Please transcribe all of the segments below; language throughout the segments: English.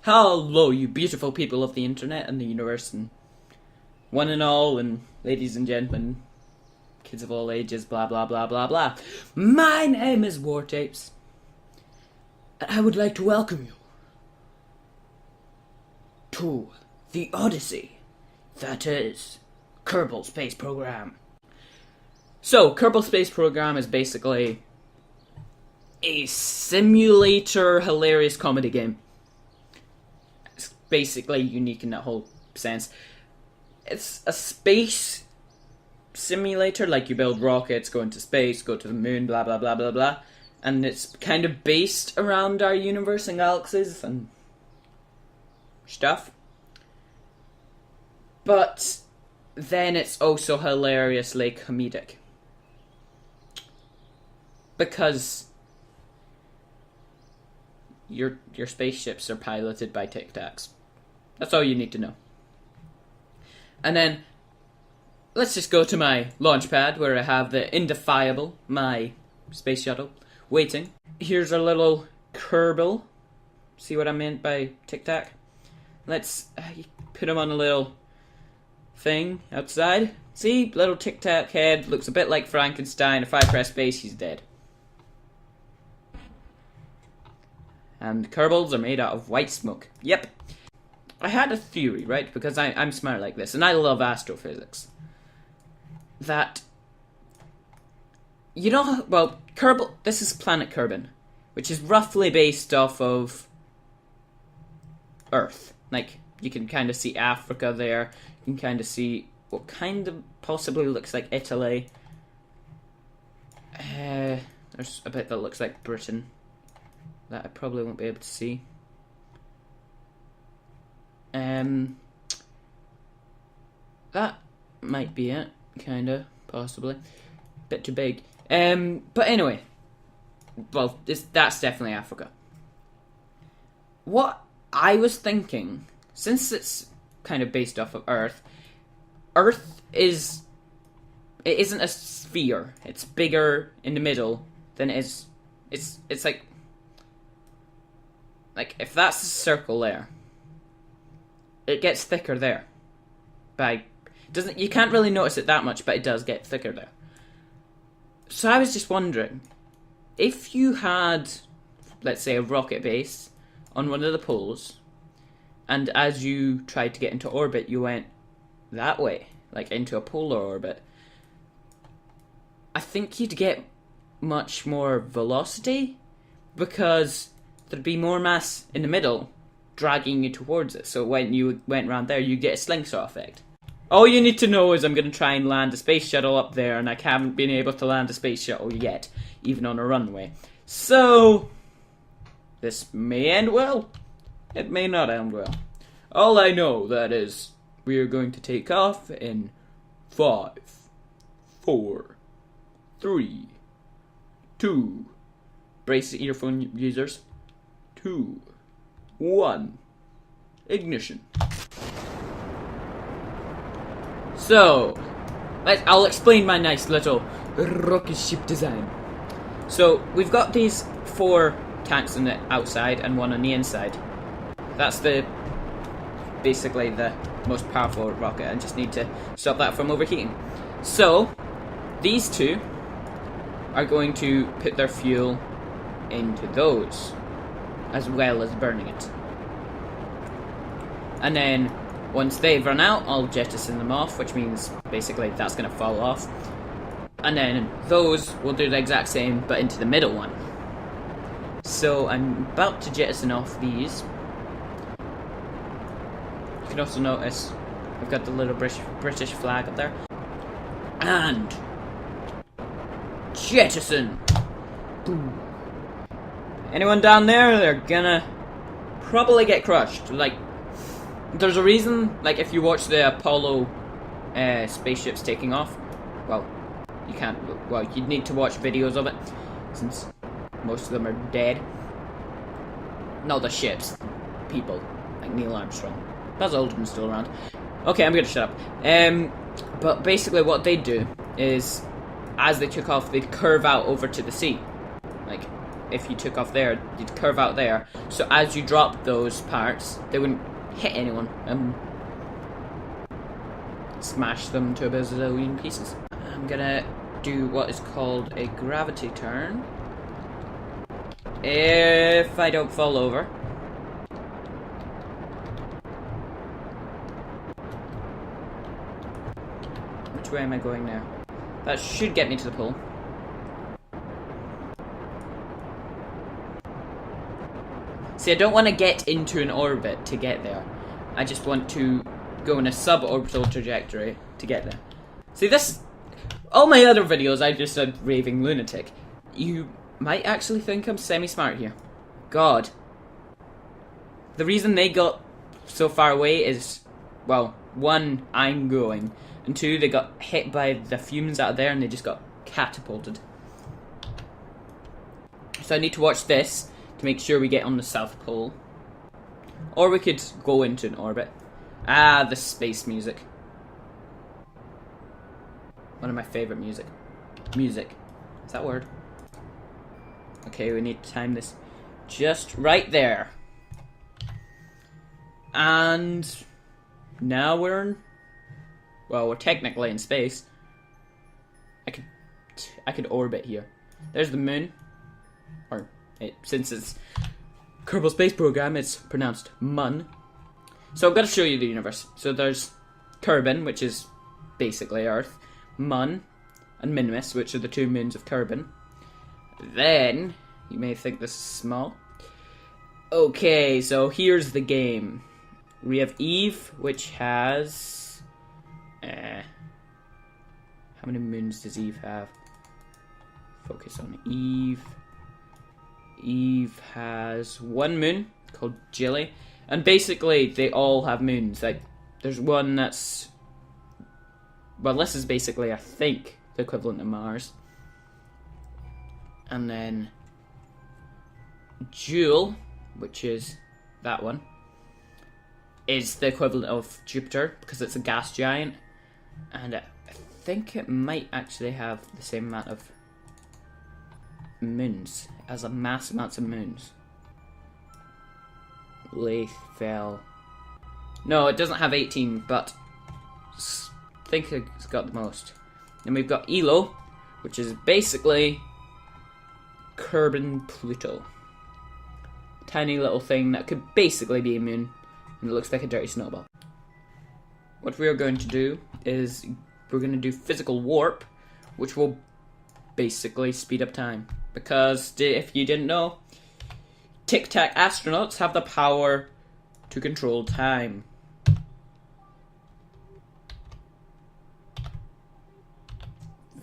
Hello, you beautiful people of the internet and the universe, and one and all, and ladies and gentlemen, kids of all ages, blah blah blah blah blah. My name is Wartapes, and I would like to welcome you to the Odyssey that is Kerbal Space Program. So, Kerbal Space Program is basically a simulator hilarious comedy game. It's basically unique in that whole sense. It's a space simulator, like you build rockets, go into space, go to the moon, blah blah blah blah blah. And it's kind of based around our universe and galaxies and stuff. But then it's also hilariously comedic. Because your spaceships are piloted by Tic Tacs. That's all you need to know. And then, let's just go to my launch pad where I have the Indefiable, my space shuttle, waiting. Here's our little Kerbal. See what I meant by Tic Tac? Let's put him on a little thing outside. See? Little Tic Tac head. Looks a bit like Frankenstein. If I press space, he's dead. And Kerbals are made out of white smoke. Yep. I had a theory, right? Because I'm smart like this, and I love astrophysics. That, you know, well, Kerbal, this is planet Kerbin, which is roughly based off of Earth. Like, you can kind of see Africa there. You can kind of see what kind of possibly looks like Italy. There's a bit that looks like Britain that I probably won't be able to see. That might be it, kinda, possibly. Bit too big. But anyway, well, that's definitely Africa. What I was thinking, since it's kind of based off of Earth it isn't a sphere. It's bigger in the middle than it is. It's like if that's a circle there, it gets thicker there. You can't really notice it that much, but it does get thicker there. So I was just wondering, if you had, let's say, a rocket base on one of the poles, and as you tried to get into orbit, you went that way, like into a polar orbit, I think you'd get much more velocity, because there'd be more mass in the middle dragging you towards it. So when you went around there, you get a slingshot effect. All you need to know is I'm going to try and land a space shuttle up there, and I haven't been able to land a space shuttle yet, even on a runway. So, this may end well. It may not end well. All I know, that is, we are going to take off in 5, 4, 3, 2, brace the earphone users, 2, 1, ignition. So, I'll explain my nice little rocket ship design. So, we've got these 4 tanks on the outside and 1 on the inside. That's basically the most powerful rocket. I just need to stop that from overheating. So, these 2 are going to put their fuel into those, as well as burning it. And then, once they've run out, I'll jettison them off, which means basically that's going to fall off. And then those will do the exact same, but into the middle one. So I'm about to jettison off these. You can also notice I've got the little British flag up there. And jettison! Boom. Anyone down there, they're gonna probably get crushed. Like, there's a reason, like, if you watch the Apollo spaceships taking off, well, you'd need to watch videos of it, since most of them are dead. Not the ships, people, like Neil Armstrong. Buzz Aldrin's still around. Okay, I'm gonna shut up. But basically what they do is, as they took off, they'd curve out over to the sea. Like, if you took off there, you'd curve out there. So as you drop those parts, they wouldn't hit anyone and smash them to a bazillion pieces. I'm gonna do what is called a gravity turn. If I don't fall over. Which way am I going now? That should get me to the pole. See, I don't want to get into an orbit to get there. I just want to go in a suborbital trajectory to get there. See, this... all my other videos, I just said raving lunatic. You might actually think I'm semi-smart here. God. The reason they got so far away is, well, one, I'm going, and two, they got hit by the fumes out of there and they just got catapulted. So I need to watch this to make sure we get on the South Pole. Or we could go into an orbit. Ah, the space music. One of my favourite music. Music. Is that a word? Okay, we need to time this just right there. And now we're in... well, we're technically in space. I could orbit here. There's the moon. Or, since it's Kerbal Space Program, it's pronounced mun. So I'm going to show you the universe. So there's Kerbin, which is basically Earth. Mun and Minmus, which are the two moons of Kerbin. Then, you may think this is small. Okay, so here's the game. We have Eve, which has... how many moons does Eve have? Focus on Eve. Eve has one moon, called Jilly. And basically, they all have moons. Like, there's one that's... well, this is basically, I think, the equivalent of Mars. And then Jewel, which is that one, is the equivalent of Jupiter, because it's a gas giant. And I think it might actually have the same amount of moons, as a mass amounts of moons. Layfell. No, it doesn't have 18, but I think it's got the most. Then we've got Elo, which is basically Kerbin Pluto. Tiny little thing that could basically be a moon, and it looks like a dirty snowball. What we are going to do is we're going to do physical warp, which will basically speed up time. Because if you didn't know, Tic Tac astronauts have the power to control time.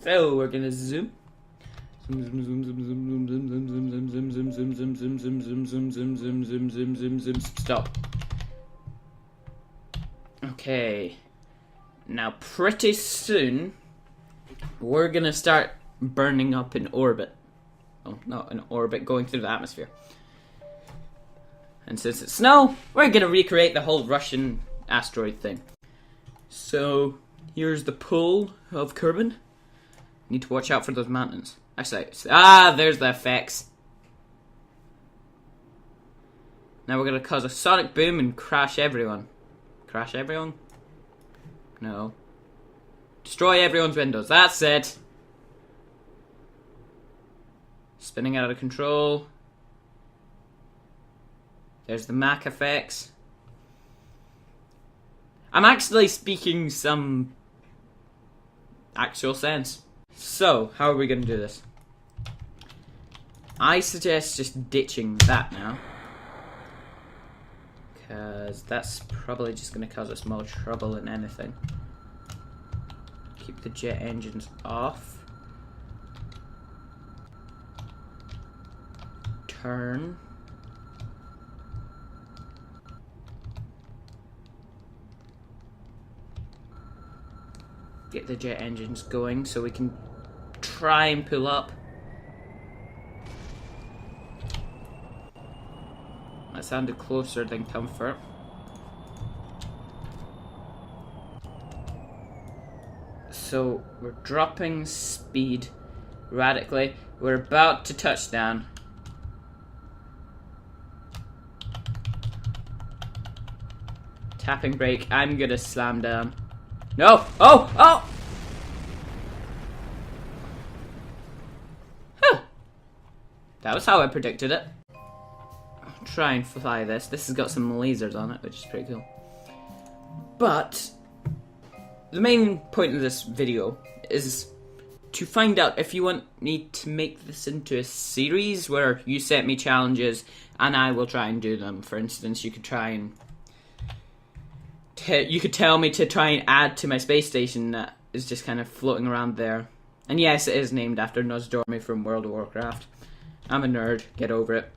So we're gonna zoom. Stop. Okay. Now pretty soon we're gonna start burning up in orbit. Oh, not in orbit, going through the atmosphere. And since it's snow, we're gonna recreate the whole Russian asteroid thing. So here's the pole of Kerbin. Need to watch out for those mountains. Actually, there's the effects. Now we're gonna cause a sonic boom and crash everyone. Crash everyone? No. Destroy everyone's windows. That's it. Spinning out of control. There's the Mach effects. I'm actually speaking some actual sense. So, how are we going to do this? I suggest just ditching that now. Because that's probably just going to cause us more trouble than anything. Keep the jet engines off. Turn. Get the jet engines going so we can try and pull up. That sounded closer than comfort. So we're dropping speed radically. We're about to touch down. Tapping brake. I'm gonna slam down. No! Oh! Oh! Huh. That was how I predicted it. I'll try and fly this. This has got some lasers on it, which is pretty cool. But the main point of this video is to find out if you want me to make this into a series where you set me challenges and I will try and do them. For instance, you could try and you could tell me to try and add to my space station that is just kind of floating around there. And yes, it is named after N.A.S.A from World of Warcraft. I'm a nerd, get over it.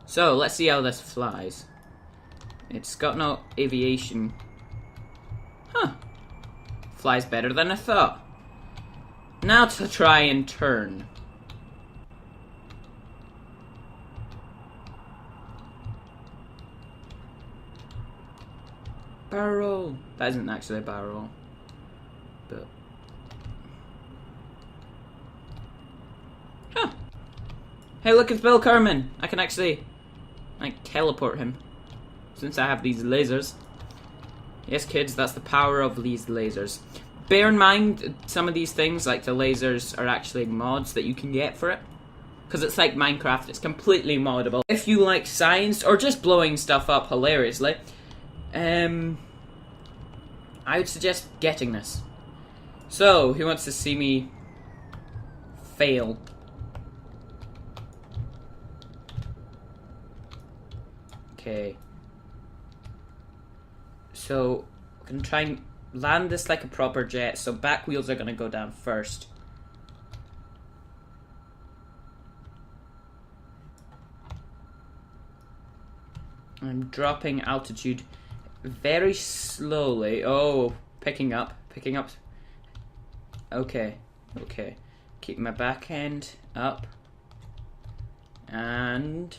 So, let's see how this flies. It's got no aviation. Huh. Flies better than I thought. Now to try and turn. Barrel. That isn't actually a barrel. But. Huh. Hey, look, it's Bill Kerman. I can actually, like, teleport him. Since I have these lasers. Yes, kids, that's the power of these lasers. Bear in mind, some of these things, like the lasers, are actually mods that you can get for it. Because it's like Minecraft, it's completely moddable. If you like science, or just blowing stuff up hilariously, I would suggest getting this. So, who wants to see me fail? Okay. So, I'm going to try and land this like a proper jet, so back wheels are going to go down first. I'm dropping altitude very slowly. Oh, picking up. Okay, okay. Keep my back end up. And...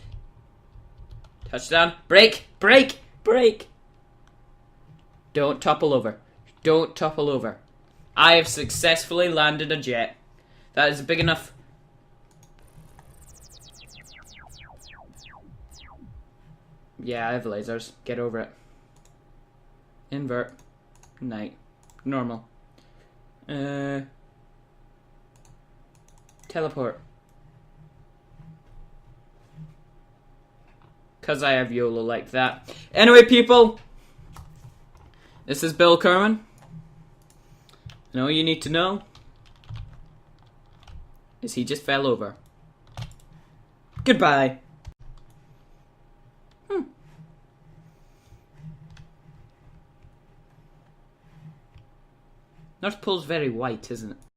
touchdown. Brake! Brake! Brake! Don't topple over. Don't topple over. I have successfully landed a jet. That is big enough. Yeah, I have lasers. Get over it. Invert. Night. Normal. Teleport. Because I have YOLO like that. Anyway, people. This is Bill Kerman. And all you need to know is he just fell over. Goodbye. North Pole's very white, isn't it?